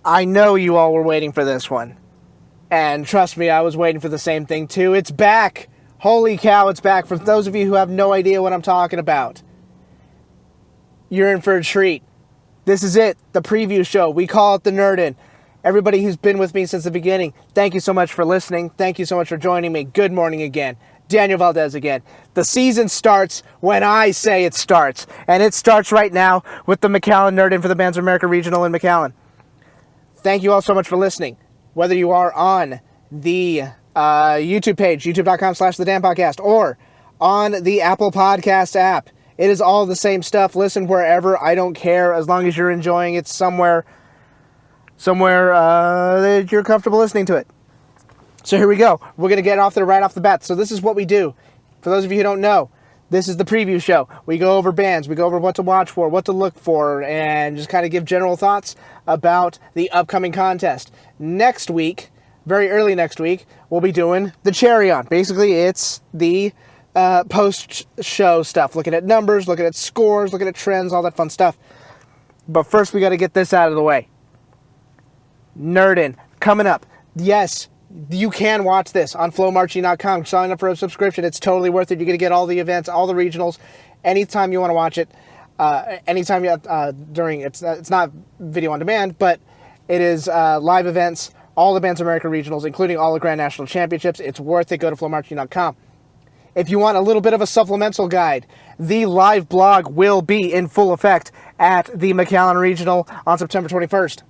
I know you all were waiting for this one. And trust me, I was waiting for the same thing too. It's back! Holy cow, it's back. For those of you who have no idea what I'm talking about, you're in for a treat. This is it, the preview show. We call it the NerdIn. Everybody who's been with me since the beginning, thank you so much for listening. Thank you so much for joining me. Good morning again. Daniel Valdez again. The season starts when I say it starts. And it starts right now with the McAllen NerdIn for the Bands of America Regional in McAllen. Thank you all so much for listening. Whether you are on the YouTube page, youtube.com/the Danpodcast, or on the Apple Podcast app, it is all the same stuff. Listen wherever. I don't care as long as you're enjoying it somewhere that you're comfortable listening to it. So here we go. We're going to get off there right off the bat. So this is what we do. For those of you who don't know, this is the preview show. We go over bands. We go over what to watch for, what to look for, and just kind of give general thoughts about the upcoming contest. Next week, very early next week, we'll be doing the Cherry On. Basically, it's the post-show stuff. Looking at numbers, looking at scores, looking at trends, all that fun stuff. But first, we got to get this out of the way. NerdIn, coming up. Yes, you can watch this on flowmarching.com. Sign up for a subscription. It's totally worth it. You're going to get all the events, all the regionals, anytime you want to watch it. Anytime during, it's not video on demand, but it is live events, all the Bands of America regionals, including all the Grand National Championships. It's worth it. Go to flowmarching.com. If you want a little bit of a supplemental guide, the live blog will be in full effect at the McAllen Regional on September 21st.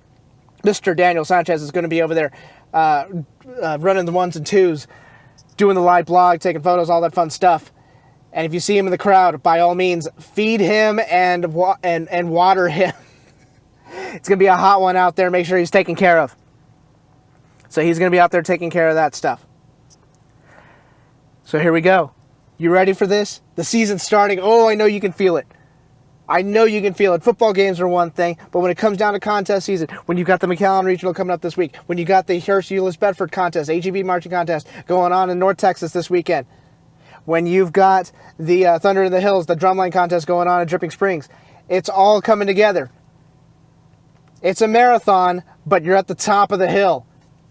Mr. Daniel Sanchez is going to be over there running the ones and twos, doing the live blog, taking photos, all that fun stuff. And if you see him in the crowd, by all means, feed him and water him. It's going to be a hot one out there. Make sure he's taken care of. So he's going to be out there taking care of that stuff. So here we go. You ready for this? The season's starting. Oh, I know you can feel it. I know you can feel it. Football games are one thing, but when it comes down to contest season, when you've got the McAllen Regional coming up this week, when you got the Hearst-Euless-Bedford contest, AGB marching contest going on in North Texas this weekend, when you've got the Thunder in the Hills, the drumline contest going on in Dripping Springs, it's all coming together. It's a marathon, but you're at the top of the hill.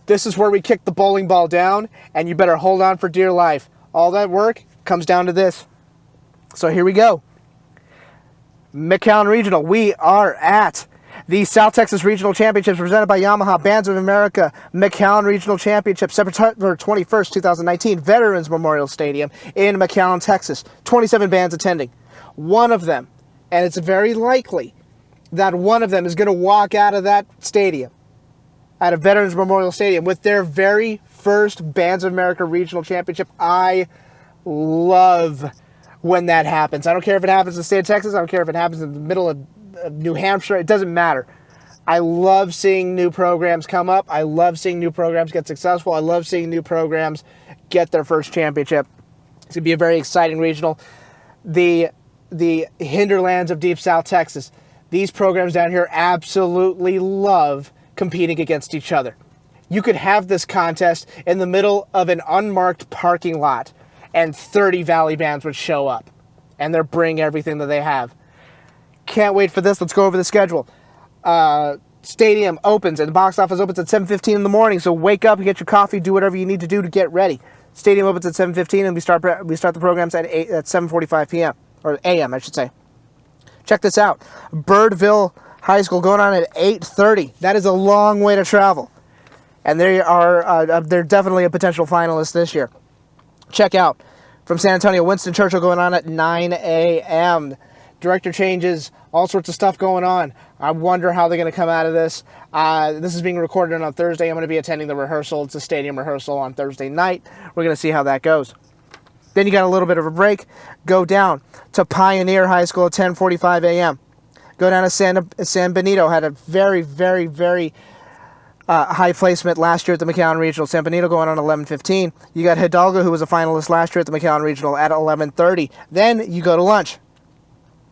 This is where we kick the bowling ball down, and you better hold on for dear life. All that work comes down to this. So here we go. McAllen Regional. We are at the South Texas Regional Championships presented by Yamaha Bands of America McAllen Regional Championship, September 21st, 2019, Veterans Memorial Stadium in McAllen, Texas. 27 bands attending. One of them, and it's very likely that one of them is going to walk out of that stadium, out of Veterans Memorial Stadium, with their very first Bands of America Regional Championship. I love when that happens. I don't care if it happens in the state of Texas. I don't care if it happens in the middle of New Hampshire. It doesn't matter. I love seeing new programs come up. I love seeing new programs get successful. I love seeing new programs get their first championship. It's going to be a very exciting regional. The hinterlands of Deep South Texas. These programs down here absolutely love competing against each other. You could have this contest in the middle of an unmarked parking lot, and 30 Valley bands would show up, and they're bringing everything that they have. Can't wait for this. Let's go over the schedule. Stadium opens, and the box office opens at 7:15 in the morning, so wake up, get your coffee, do whatever you need to do to get ready. Stadium opens at 7:15, and we start the programs at 7:45 p.m., or a.m., I should say. Check this out. Birdville High School going on at 8:30. That is a long way to travel, and they're definitely a potential finalist this year. Check out from San Antonio, Winston Churchill going on at 9 a.m. Director changes, all sorts of stuff going on. I wonder how they're going to come out of this. This is being recorded on Thursday. I'm going to be attending the rehearsal. It's a stadium rehearsal on Thursday night. We're going to see how that goes. Then you got a little bit of a break. Go down to Pioneer High School at 10:45 a.m. Go down to San Benito. Had a very, very, very high placement last year at the McAllen Regional. San Benito going on 11:15. You got Hidalgo, who was a finalist last year at the McAllen Regional, at 11:30. Then you go to lunch.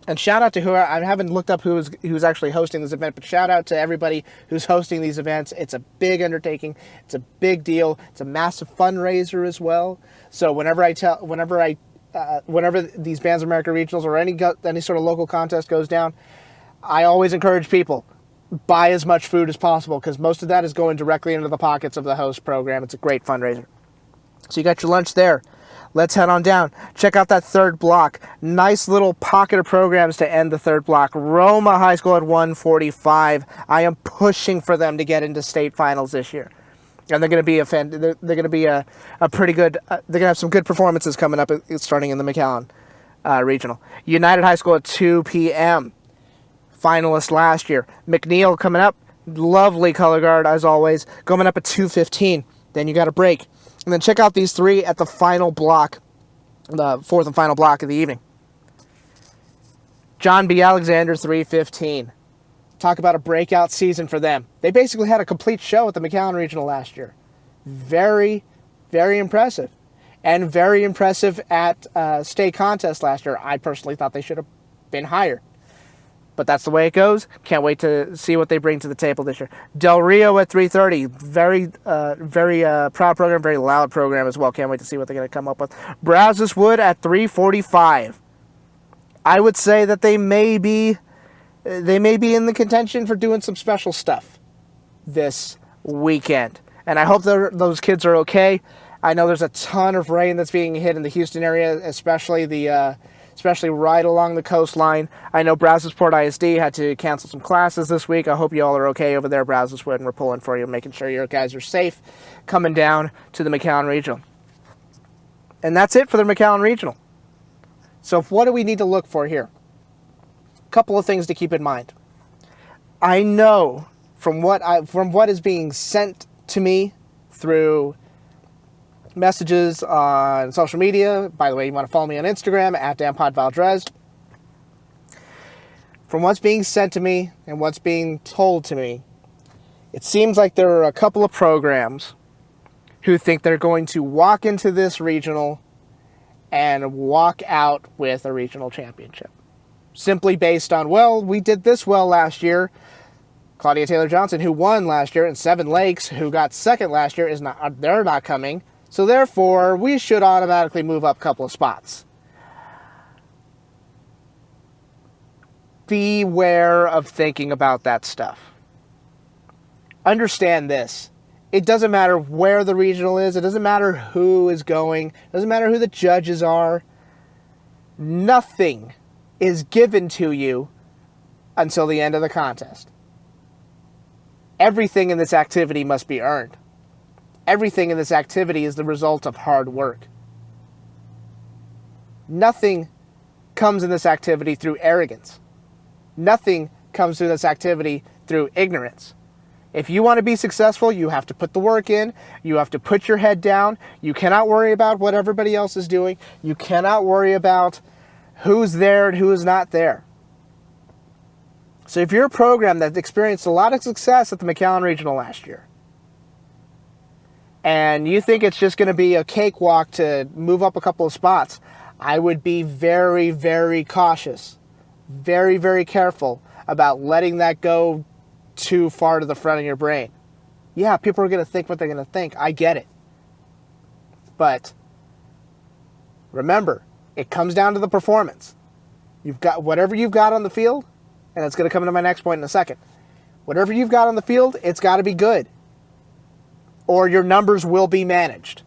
And shout out to who, I haven't looked up who's actually hosting this event, but shout out to everybody who's hosting these events. It's a big undertaking. It's a big deal. It's a massive fundraiser as well. So whenever these Bands of America regionals or any sort of local contest goes down, I always encourage people, buy as much food as possible because most of that is going directly into the pockets of the host program. It's a great fundraiser. So you got your lunch there. Let's head on down. Check out that third block. Nice little pocket of programs to end the third block. Roma High School at 145. I am pushing for them to get into state finals this year. And they're going to be a pretty good, they're going to have some good performances coming up starting in the McAllen regional. United High School at 2 p.m. Finalist last year. McNeil coming up. Lovely color guard as always. Coming up at 2:15. Then you got a break. And then check out these three at the final block, the fourth and final block of the evening. John B. Alexander, 3:15. Talk about a breakout season for them. They basically had a complete show at the McAllen Regional last year. Very, very impressive. And very impressive at state contest last year. I personally thought they should have been higher. But that's the way it goes. Can't wait to see what they bring to the table this year. Del Rio at 3:30. Very proud program, very loud program as well. Can't wait to see what they're going to come up with. Brazos Wood at 3:45. I would say that they may be in the contention for doing some special stuff this weekend. And I hope those kids are okay. I know there's a ton of rain that's being hit in the Houston area, especially right along the coastline. I know Brazosport ISD had to cancel some classes this week. I hope you all are okay over there, Brazoswood, and we're pulling for you, making sure your guys are safe coming down to the McAllen Regional. And that's it for the McAllen Regional. So what do we need to look for here? A couple of things to keep in mind. I know from what is being sent to me through messages on social media. By the way, you want to follow me on Instagram at Danpodcast. From what's being sent to me and what's being told to me, it seems like there are a couple of programs who think they're going to walk into this regional and walk out with a regional championship. Simply based on, well, we did this well last year. Claudia Taylor-Johnson, who won last year, and Seven Lakes, who got second last year, they're not coming. So therefore, we should automatically move up a couple of spots. Beware of thinking about that stuff. Understand this. It doesn't matter where the regional is. It doesn't matter who is going. It doesn't matter who the judges are. Nothing is given to you until the end of the contest. Everything in this activity must be earned. Everything in this activity is the result of hard work. Nothing comes in this activity through arrogance. Nothing comes through this activity through ignorance. If you want to be successful, you have to put the work in. You have to put your head down. You cannot worry about what everybody else is doing. You cannot worry about who's there and who is not there. So if you're a program that experienced a lot of success at the McAllen Regional last year, and you think it's just going to be a cakewalk to move up a couple of spots, I would be very, very cautious, very, very careful about letting that go too far to the front of your brain. Yeah, people are going to think what they're going to think. I get it. But remember, it comes down to the performance. You've got whatever you've got on the field, and it's going to come into my next point in a second. Whatever you've got on the field, it's got to be good. Or your numbers will be managed.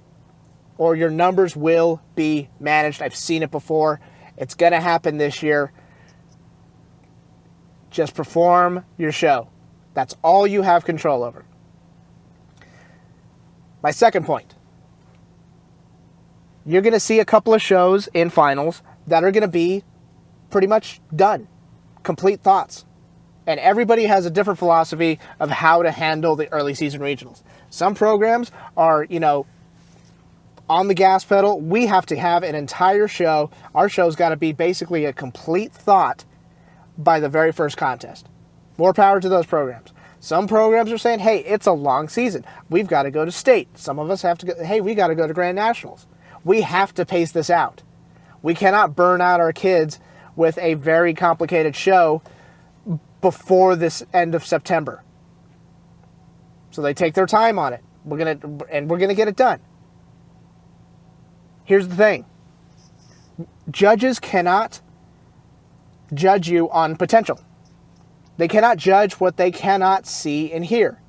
Or your numbers will be managed. I've seen it before. It's going to happen this year. Just perform your show. That's all you have control over. My second point. You're going to see a couple of shows in finals that are going to be pretty much done. Complete thoughts. And everybody has a different philosophy of how to handle the early season regionals. Some programs are, on the gas pedal. We have to have an entire show. Our show's got to be basically a complete thought by the very first contest. More power to those programs. Some programs are saying, hey, it's a long season. We've got to go to state. Some of us have to go, hey, we got to go to Grand Nationals. We have to pace this out. We cannot burn out our kids with a very complicated show before this end of September. So they take their time on it. We're gonna get it done. Here's the thing. Judges cannot judge you on potential. They cannot judge what they cannot see and hear.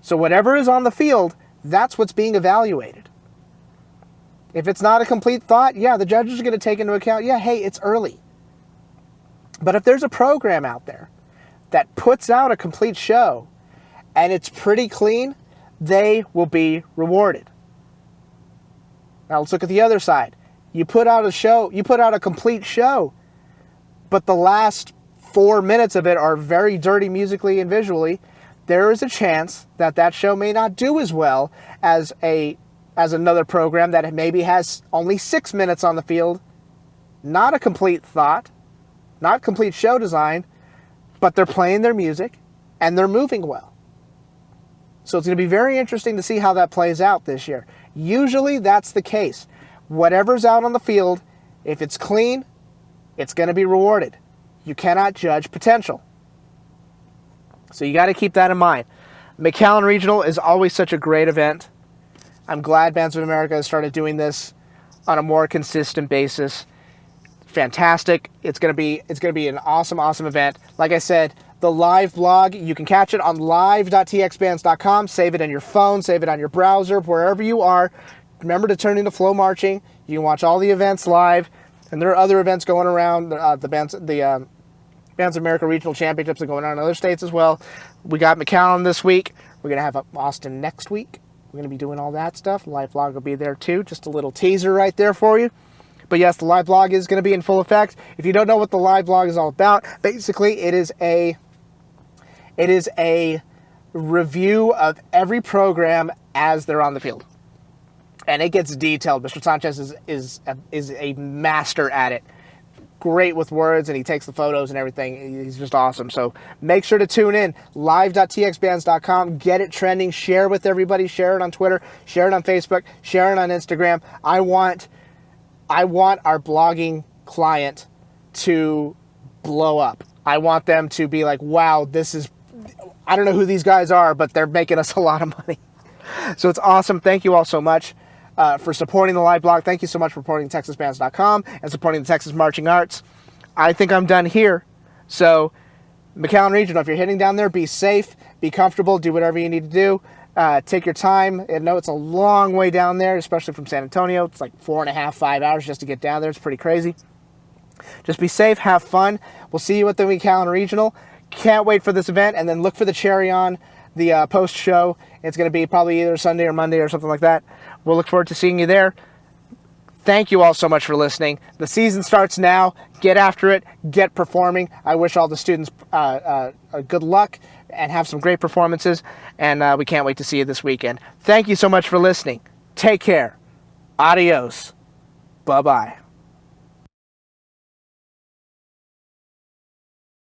So whatever is on the field, that's what's being evaluated. If it's not a complete thought, yeah, the judges are going to take into account, yeah, hey, it's early. But if there's a program out there that puts out a complete show and it's pretty clean, they will be rewarded. Now let's look at the other side. You put out a complete show, but the last 4 minutes of it are very dirty musically and visually. There is a chance that that show may not do as well as another program that maybe has only 6 minutes on the field, not a complete thought, not complete show design, but they're playing their music and they're moving well. So it's going to be very interesting to see how that plays out this year. Usually that's the case. Whatever's out on the field, if it's clean, it's going to be rewarded. You cannot judge potential. So you got to keep that in mind. McAllen Regional is always such a great event. I'm glad Bands of America has started doing this on a more consistent basis. Fantastic. It's going to be an awesome event. Like I said, the live blog, you can catch it on live.txbands.com. Save it on your phone, save it on your browser, wherever you are. Remember to turn into Flow Marching. You can watch all the events live, and there are other events going around. The Bands of America Regional Championships are going on in other states as well. We got McAllen this week. We're going to have Austin next week. We're going to be doing all that stuff. Live blog will be there too. Just a little teaser right there for you. But yes, the live blog is going to be in full effect. If you don't know what the live blog is all about, basically it is a review of every program as they're on the field. And it gets detailed. Mr. Sanchez is a master at it. Great with words, and he takes the photos and everything. He's just awesome. So make sure to tune in. Live.txbands.com. Get it trending. Share with everybody. Share it on Twitter. Share it on Facebook. Share it on Instagram. I want our blogging client to blow up. I want them to be like, wow, I don't know who these guys are, but they're making us a lot of money. So it's awesome. Thank you all so much for supporting the live blog. Thank you so much for supporting TexasBands.com and supporting the Texas Marching Arts. I think I'm done here. So McAllen Regional, if you're heading down there, be safe, be comfortable, do whatever you need to do. Take your time. I know it's a long way down there, especially from San Antonio. It's like 4.5, 5 hours just to get down there. It's pretty crazy. Just be safe, have fun. We'll see you at the McAllen Regional. Can't wait for this event, and then look for the cherry on the post show. It's going to be probably either Sunday or Monday or something like that. We'll look forward to seeing you there. Thank you all so much for listening. The season starts now. Get after it. Get performing. I wish all the students good luck and have some great performances. And we can't wait to see you this weekend. Thank you so much for listening. Take care. Adios. Bye-bye.